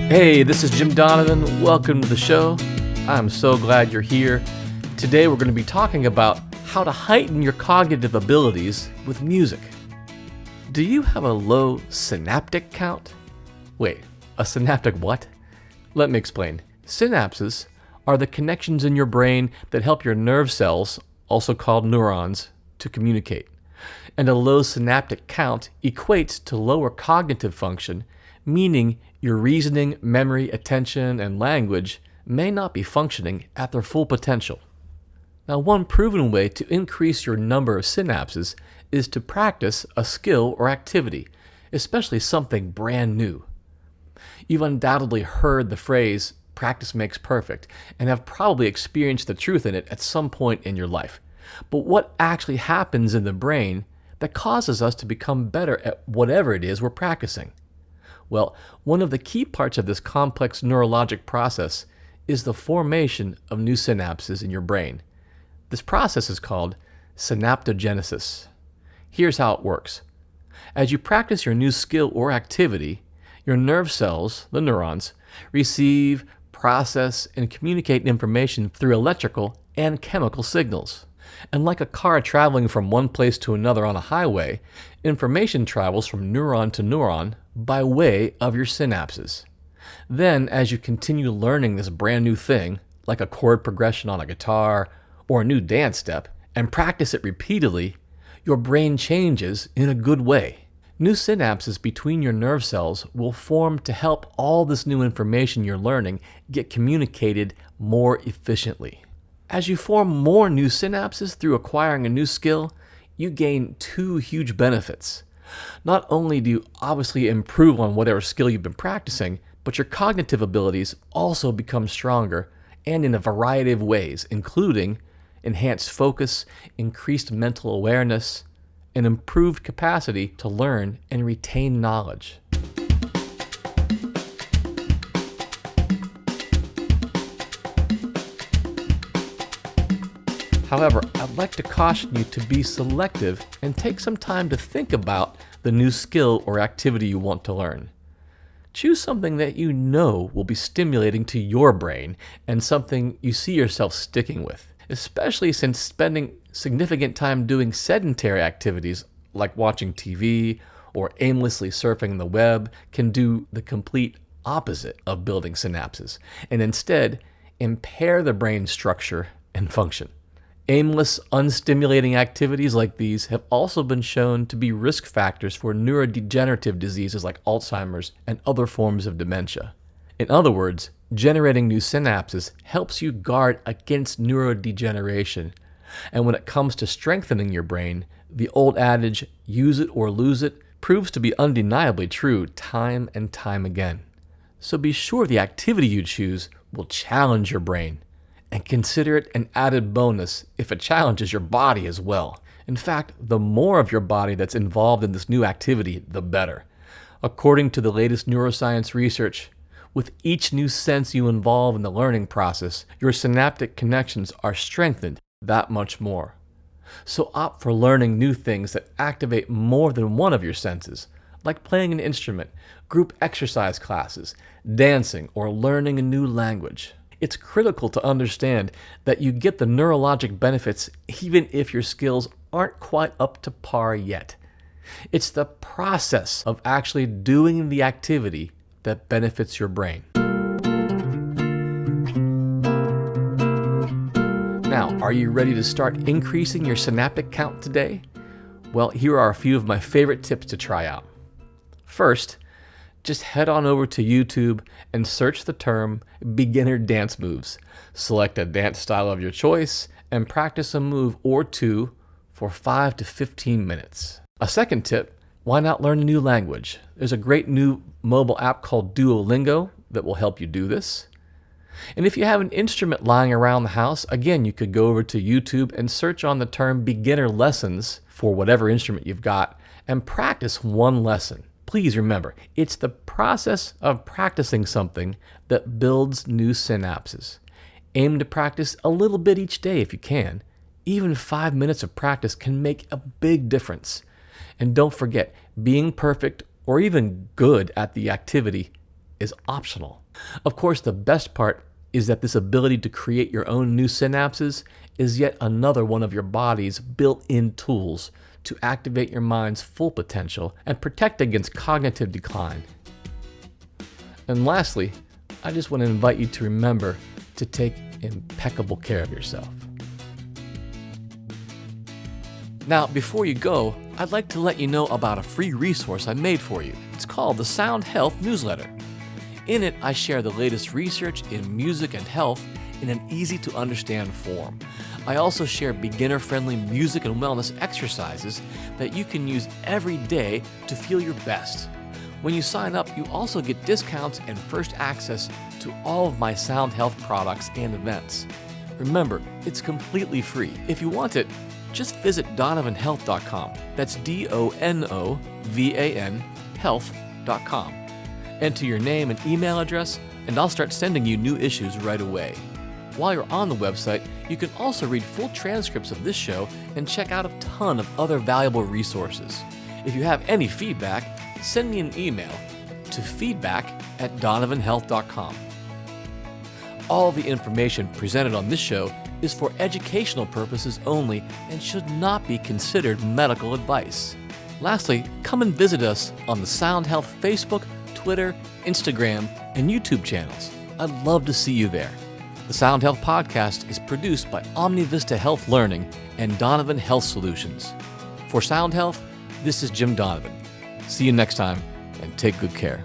Hey, this is Jim Donovan. Welcome to the show. I'm so glad you're here. Today we're going to be talking about how to heighten your cognitive abilities with music. Do you have a low synaptic count? Wait, a synaptic what? Let me explain. Synapses are the connections in your brain that help your nerve cells, also called neurons, to communicate. And a low synaptic count equates to lower cognitive function, meaning your reasoning, memory, attention, and language may not be functioning at their full potential. Now, one proven way to increase your number of synapses is to practice a skill or activity, especially something brand new. You've undoubtedly heard the phrase, practice makes perfect, and have probably experienced the truth in it at some point in your life. But what actually happens in the brain that causes us to become better at whatever it is we're practicing? Well, one of the key parts of this complex neurologic process is the formation of new synapses in your brain. This process is called synaptogenesis. Here's how it works. As you practice your new skill or activity, your nerve cells, the neurons, receive, process, and communicate information through electrical and chemical signals. And like a car traveling from one place to another on a highway, information travels from neuron to neuron by way of your synapses. Then, as you continue learning this brand new thing, like a chord progression on a guitar or a new dance step, and practice it repeatedly, your brain changes in a good way. New synapses between your nerve cells will form to help all this new information you're learning get communicated more efficiently. As you form more new synapses through acquiring a new skill, you gain two huge benefits. Not only do you obviously improve on whatever skill you've been practicing, but your cognitive abilities also become stronger and in a variety of ways, including enhanced focus, increased mental awareness, and improved capacity to learn and retain knowledge. However, I'd like to caution you to be selective and take some time to think about the new skill or activity you want to learn. Choose something that you know will be stimulating to your brain and something you see yourself sticking with, especially since spending significant time doing sedentary activities like watching TV or aimlessly surfing the web can do the complete opposite of building synapses and instead impair the brain's structure and function. Aimless, unstimulating activities like these have also been shown to be risk factors for neurodegenerative diseases like Alzheimer's and other forms of dementia. In other words, generating new synapses helps you guard against neurodegeneration. And when it comes to strengthening your brain, the old adage, use it or lose it, proves to be undeniably true time and time again. So be sure the activity you choose will challenge your brain. And consider it an added bonus if it challenges your body as well. In fact, the more of your body that's involved in this new activity, the better. According to the latest neuroscience research, with each new sense you involve in the learning process, your synaptic connections are strengthened that much more. So opt for learning new things that activate more than one of your senses, like playing an instrument, group exercise classes, dancing, or learning a new language. It's critical to understand that you get the neurologic benefits even if your skills aren't quite up to par yet. It's the process of actually doing the activity that benefits your brain. Now, are you ready to start increasing your synaptic count today? Well, here are a few of my favorite tips to try out. First, just head on over to YouTube and search the term beginner dance moves. Select a dance style of your choice and practice a move or two for 5 to 15 minutes. A second tip, why not learn a new language? There's a great new mobile app called Duolingo that will help you do this. And if you have an instrument lying around the house, again, you could go over to YouTube and search on the term beginner lessons for whatever instrument you've got and practice one lesson. Please remember, it's the process of practicing something that builds new synapses. Aim to practice a little bit each day if you can. Even 5 minutes of practice can make a big difference. And don't forget, being perfect or even good at the activity is optional. Of course, the best part is that this ability to create your own new synapses is yet another one of your body's built-in tools to activate your mind's full potential and protect against cognitive decline. And lastly, I just want to invite you to remember to take impeccable care of yourself. Now, before you go, I'd like to let you know about a free resource I made for you. It's called the Sound Health newsletter. In it, I share the latest research in music and health in an easy-to-understand form. I also share beginner-friendly music and wellness exercises that you can use every day to feel your best. When you sign up, you also get discounts and first access to all of my Sound Health products and events. Remember, it's completely free. If you want it, just visit donovanhealth.com. That's DONOVAN health.com. Enter your name and email address, and I'll start sending you new issues right away. While you're on the website, you can also read full transcripts of this show and check out a ton of other valuable resources. If you have any feedback, send me an email to feedback@donovanhealth.com. All the information presented on this show is for educational purposes only and should not be considered medical advice. Lastly, come and visit us on the Sound Health Facebook, Twitter, Instagram, and YouTube channels. I'd love to see you there. The Sound Health podcast is produced by OmniVista Health Learning and Donovan Health Solutions. For Sound Health, this is Jim Donovan. See you next time, and take good care.